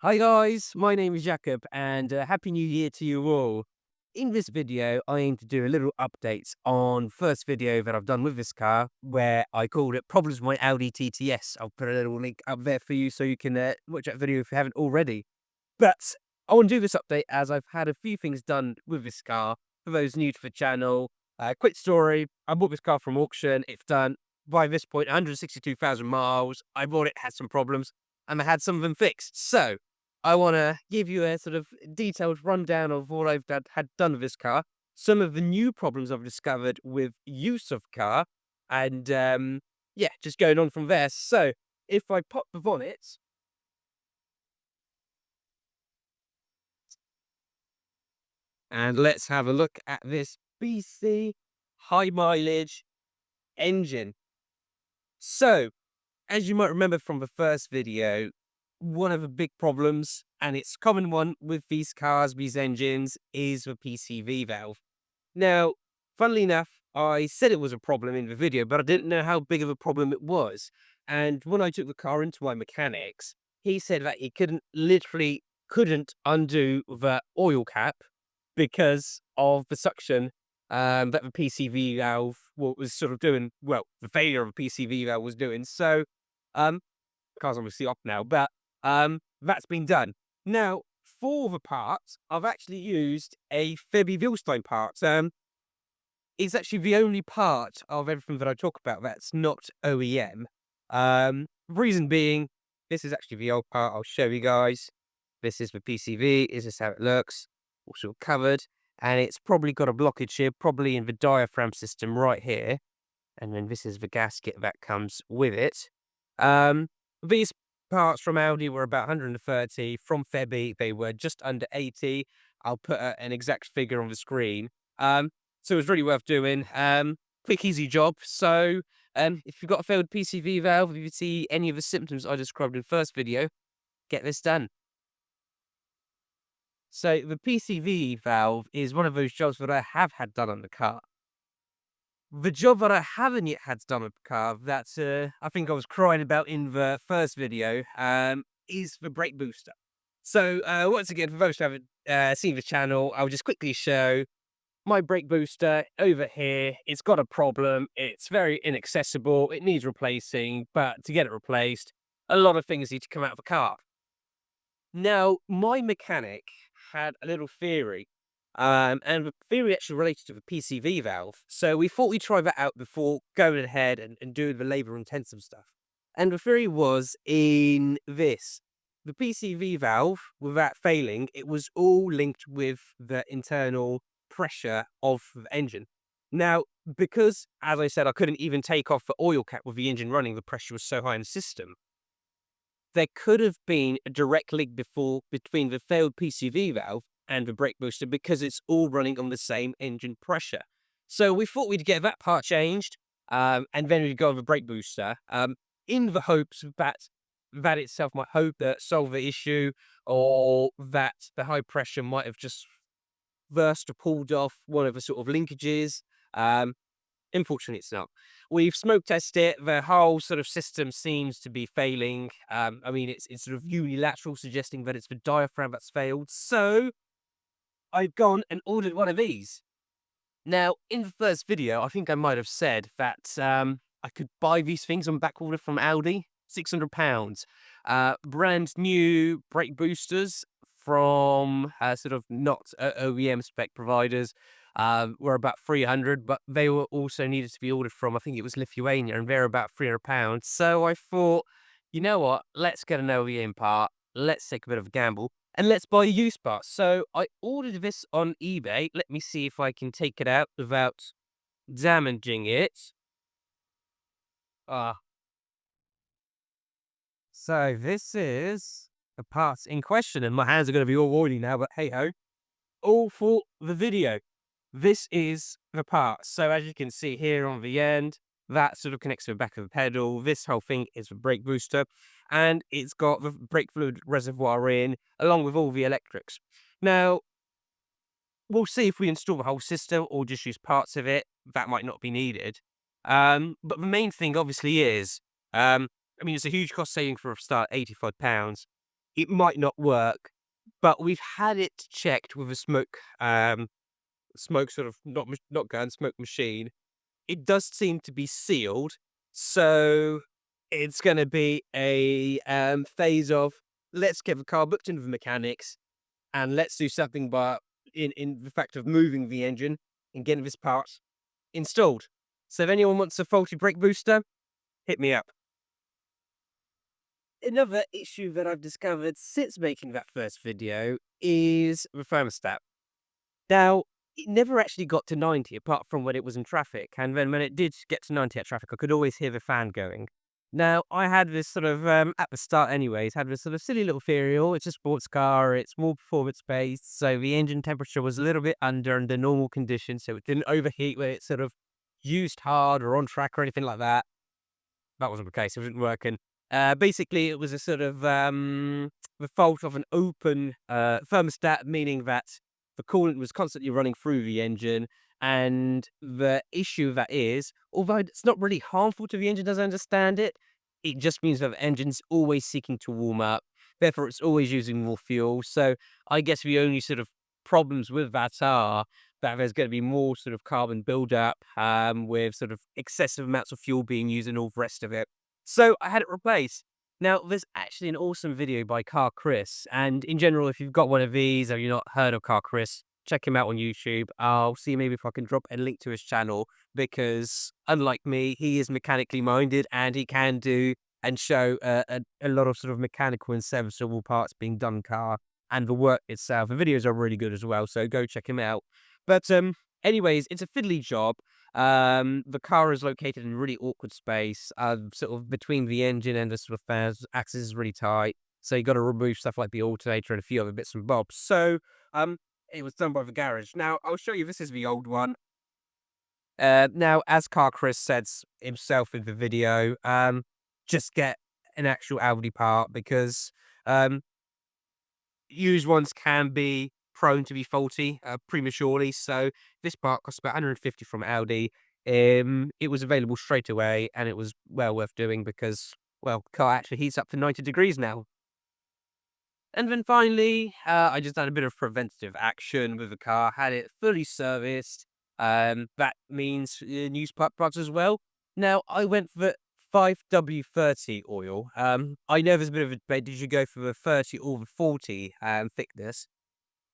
Hi guys, my name is Jakub and Happy New Year to you all. In this video, I aim to do a little updates on first video that I've done with this car where I called it Problems with my Audi TTS. I'll put a little link up there for you so you can watch that video if you haven't already. But I want to do this update as I've had a few things done with this car. For those new to the channel, quick story, I bought this car from auction. It's done, by this point, 162,000 miles. I bought it, had some problems, and I had some of them fixed. So I want to give you a sort of detailed rundown of what had done with this car, some of the new problems I've discovered with use of car, and yeah, just going on from there. So if I pop the bonnet, and let's have a look at this BC high mileage engine. So, as you might remember from the first video, one of the big problems, and it's a common one with these cars, these engines, is the PCV valve. Now, funnily enough, I said it was a problem in the video, but I didn't know how big of a problem it was. And when I took the car into my mechanics, he said that he literally couldn't undo the oil cap because of the suction that the PCV valve was sort of doing. Well, the failure of the PCV valve was doing. So, um, car's obviously off now, but that's been done. Now, for the parts, I've actually used a PCV Valve part. It's actually the only part of everything that I talk about that's not OEM. Reason being, this is actually the old part. I'll show you guys. This is the PCV. This is how it looks. Also covered, and it's probably got a blockage here, probably in the diaphragm system right here. And then this is the gasket that comes with it. These parts from Audi were about 130. From Febi, they were just under 80. I'll put an exact figure on the screen. So it was really worth doing. Quick, easy job. So if you've got a failed PCV valve, if you see any of the symptoms I described in the first video, get this done. So the PCV valve is one of those jobs that I have had done on the car. The job that I haven't yet had done with the car that I think I was crying about in the first video is the brake booster. So once again, for those who haven't seen the channel, I'll just quickly show my brake booster over here. It's got a problem. It's very inaccessible. It needs replacing, but to get it replaced, a lot of things need to come out of the car. Now, my mechanic had a little theory, and the theory actually related to the PCV valve. So we thought we'd try that out before going ahead and doing the labor-intensive stuff. And the theory was in this. The PCV valve, without failing, it was all linked with the internal pressure of the engine. Now, because, as I said, I couldn't even take off the oil cap with the engine running, the pressure was so high in the system, there could have been a direct link between the failed PCV valve and the brake booster because it's all running on the same engine pressure. So we thought we'd get that part changed, and then we'd go on the brake booster, in the hopes that that itself might solve the issue, or that the high pressure might have just burst or pulled off one of the sort of linkages. Unfortunately, it's not. We've smoke tested it. The whole sort of system seems to be failing. I mean, it's sort of unilateral, suggesting that it's the diaphragm that's failed. So I've gone and ordered one of these. Now, in the first video, I think I might have said that I could buy these things on back order from Audi, £600. Brand new brake boosters from sort of not OEM spec providers were about 300, but they were also needed to be ordered from, I think it was Lithuania, and they're about £300. So I thought, you know what, let's get an OEM part, let's take a bit of a gamble, and let's buy a used part. So I ordered this on eBay. Let me see if I can take it out without damaging it. Ah, so this is the parts in question, and my hands are going to be all oily now, but hey ho. All for the video. This is the part. So as you can see here on the end, that sort of connects to the back of the pedal. This whole thing is the brake booster, and it's got the brake fluid reservoir in, along with all the electrics. Now, we'll see if we install the whole system or just use parts of it. That might not be needed. But the main thing obviously is, I mean, it's a huge cost saving for a start, £85. it might not work, but we've had it checked with a smoke sort of not gun, smoke machine. It does seem to be sealed, so it's gonna be a, phase of, let's get the car booked into the mechanics, and let's do something by in the fact of moving the engine and getting this part installed. So if anyone wants a faulty brake booster, hit me up. Another issue that I've discovered since making that first video is the thermostat. Now, it never actually got to 90 apart from when it was in traffic, and then when it did get to 90 at traffic, I could always hear the fan going. Now, I had this sort of, at the start anyways, had this sort of silly little theory, oh, it's a sports car, it's more performance-based, so the engine temperature was a little bit under normal conditions, so it didn't overheat when it sort of used hard or on track or anything like that. That wasn't the case, it wasn't working. Basically, it was a sort of, the fault of an open, thermostat, meaning that the coolant was constantly running through the engine, and the issue of that is, although it's not really harmful to the engine as I understand it, it just means that the engine's always seeking to warm up, therefore it's always using more fuel, so I guess the only sort of problems with that are that there's gonna be more sort of carbon buildup, with sort of excessive amounts of fuel being used and all the rest of it. So I had it replaced. Now, there's actually an awesome video by Car Chris, and in general, if you've got one of these or you're not heard of Car Chris, check him out on YouTube. I'll see maybe if I can drop a link to his channel because, unlike me, he is mechanically minded and he can do and show a lot of sort of mechanical and serviceable parts being done car and the work itself. The videos are really good as well, so go check him out. But anyways, it's a fiddly job. The car is located in a really awkward space, sort of between the engine and the sort of fans. Axis is really tight, so you got to remove stuff like the alternator and a few other bits and bobs. So, it was done by the garage. Now, I'll show you. This is the old one. Now, as Car Chris says himself in the video, just get an actual Audi part because um, used ones can be prone to be faulty prematurely. So this part cost about 150 from Audi. It was available straight away, and it was well worth doing because, well, car actually heats up to 90 degrees now. And then finally, I just done a bit of preventative action with the car, had it fully serviced. That means new spark plugs as well. Now, I went for the 5W30 oil. I know there's a bit of a debate. Did you go for the 30 or the 40 thickness?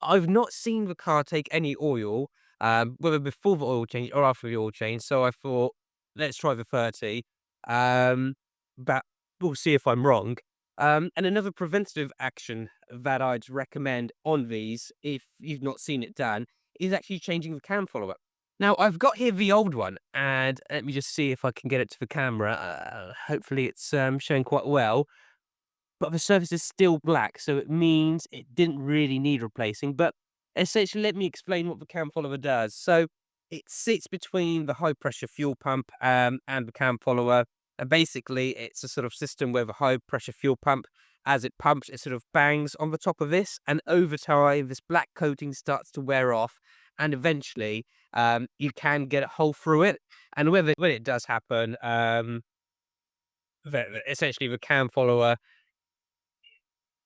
I've not seen the car take any oil, whether before the oil change or after the oil change, so I thought, "Let's try the 30." Um, but we'll see if I'm wrong. And another preventative action that I'd recommend on these, if you've not seen it done, is actually changing the cam follower. Now, I've got here the old one, and let me just see if I can get it to the camera. Hopefully it's, showing quite well. But the surface is still black, so it means it didn't really need replacing. But essentially, let me explain what the cam follower does. So it sits between the high pressure fuel pump and the cam follower. And basically, it's a sort of system where the high pressure fuel pump, as it pumps, it sort of bangs on the top of this. And over time, this black coating starts to wear off. And eventually, you can get a hole through it. And when it does happen, essentially the cam follower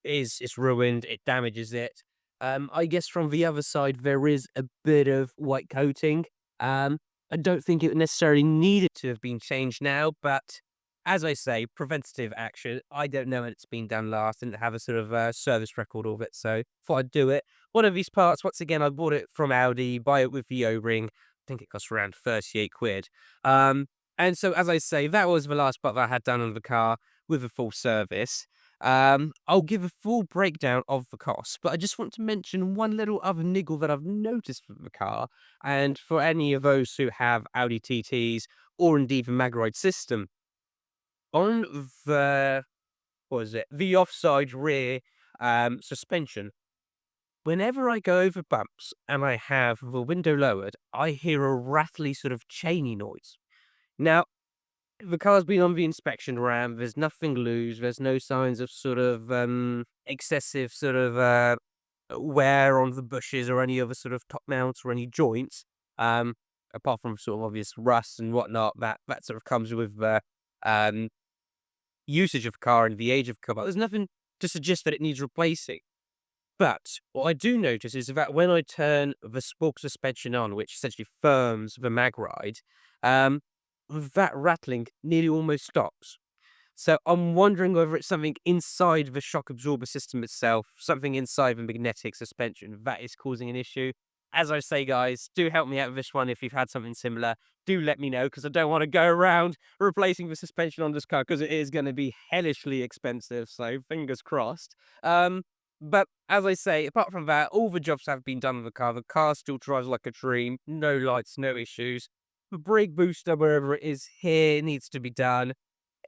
is ruined, it damages it. I guess from the other side, there is a bit of white coating. I don't think it necessarily needed to have been changed now, but as I say, preventative action. I don't know when it's been done last. Didn't have a sort of service record of it, so thought I'd do it. One of these parts, once again, I bought it from Audi, buy it with the O-ring. I think it cost around 38 quid. And so, as I say, that was the last part that I had done on the car with a full service. I'll give a full breakdown of the cost, but I just want to mention one little other niggle that I've noticed with the car, and for any of those who have Audi TTs or indeed the Magride system, on the, what is it, the offside rear suspension, whenever I go over bumps and I have the window lowered, I hear a rattly sort of chainy noise. Now, the car's been on the inspection ram. There's nothing loose. There's no signs of sort of excessive sort of wear on the bushes or any other sort of top mounts or any joints. Um, Apart from sort of obvious rust and whatnot that sort of comes with the usage of the car and the age of the car. But there's nothing to suggest that it needs replacing. But what I do notice is that when I turn the spork suspension on, which essentially firms the mag ride, um, that rattling nearly almost stops. So I'm wondering whether it's something inside the shock absorber system itself, something inside the magnetic suspension that is causing an issue. As I say, guys, do help me out with this one if you've had something similar. Do let me know, because I don't want to go around replacing the suspension on this car, because it is going to be hellishly expensive. So fingers crossed. But as I say, apart from that, all the jobs have been done with the car. The car still drives like a dream. No lights, no issues. The brake booster, wherever it is here, needs to be done.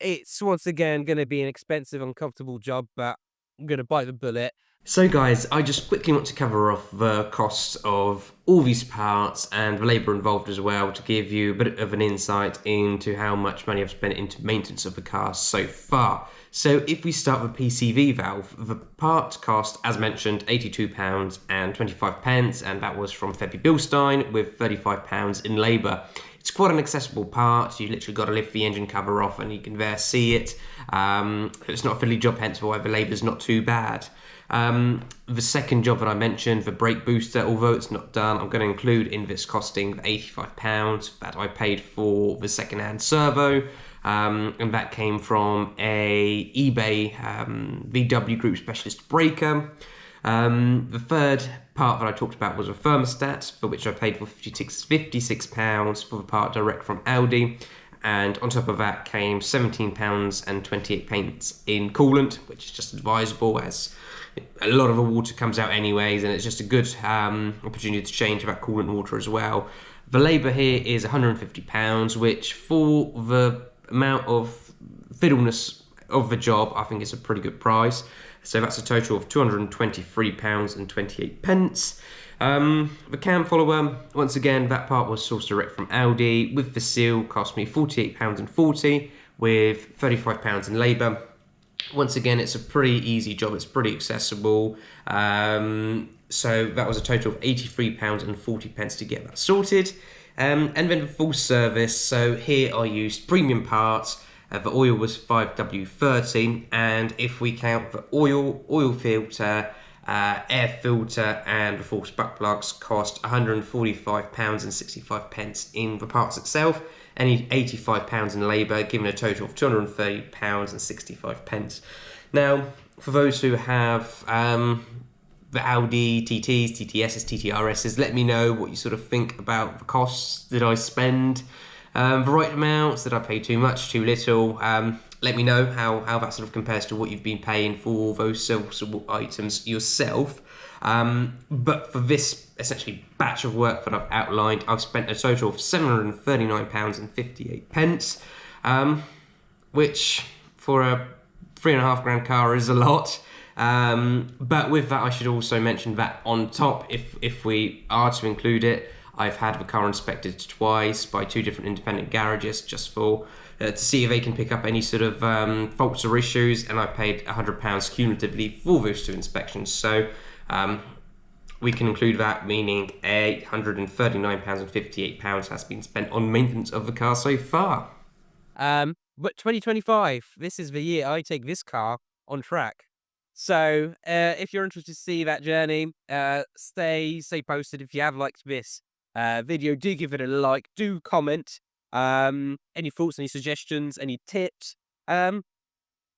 It's once again going to be an expensive, uncomfortable job, but I'm going to bite the bullet. So guys, I just quickly want to cover off the costs of all these parts and the labour involved as well, to give you a bit of an insight into how much money I've spent into maintenance of the car so far. So if we start with PCV Valve, the part cost, as mentioned, £82.25, and that was from Febby Bilstein, with £35 in labour. It's quite an accessible part. You literally got to lift the engine cover off and you can there see it. It's not a fiddly job, hence why the labour's not too bad. The second job that I mentioned, the brake booster, although it's not done, I'm going to include in this costing the £85 that I paid for the second-hand servo, and that came from a eBay VW Group Specialist breaker. The third part that I talked about was a thermostat, for which I paid for £56 for the part direct from AUDI. And on top of that came £17.28 in coolant, which is just advisable, as a lot of the water comes out anyways, and it's just a good opportunity to change that coolant water as well. The labour here is £150, which for the amount of fiddleness of the job, I think is a pretty good price. So that's a total of £223.28. The cam follower, once again, that part was sourced direct from AUDI. With the seal, cost me £48.40 with £35 in labour. Once again, it's a pretty easy job. It's pretty accessible. So that was a total of £83.40 to get that sorted. And then the full service. So here I used premium parts. The oil was 5W30, and if we count the oil filter, air filter and the false butt plugs, cost £145.65 in the parts itself, and £85 in labour, giving a total of £230.65. Now, for those who have the AUDI TTs, TTSs, TTRSs, let me know what you sort of think about the costs. Did I spend the right amounts? Did I pay too much, too little? Let me know how that sort of compares to what you've been paying for those serviceable items yourself. But for this essentially batch of work that I've outlined, I've spent a total of £739.58, which for a £3.5 car is a lot. But with that, I should also mention that on top, if we are to include it, I've had the car inspected twice by two different independent garages, just for to see if they can pick up any sort of faults or issues, and I paid £100 cumulatively for those two inspections. So we can include that, meaning £839.58 has been spent on maintenance of the car so far. But 2025, this is the year I take this car on track. So if you're interested to see that journey, stay posted. If you have liked this video, do give it a like, do comment any thoughts, any suggestions, any tips, and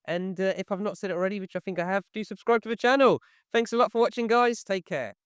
if I've not said it already, which I think I have, do subscribe to the channel. Thanks a lot for watching, guys. Take care.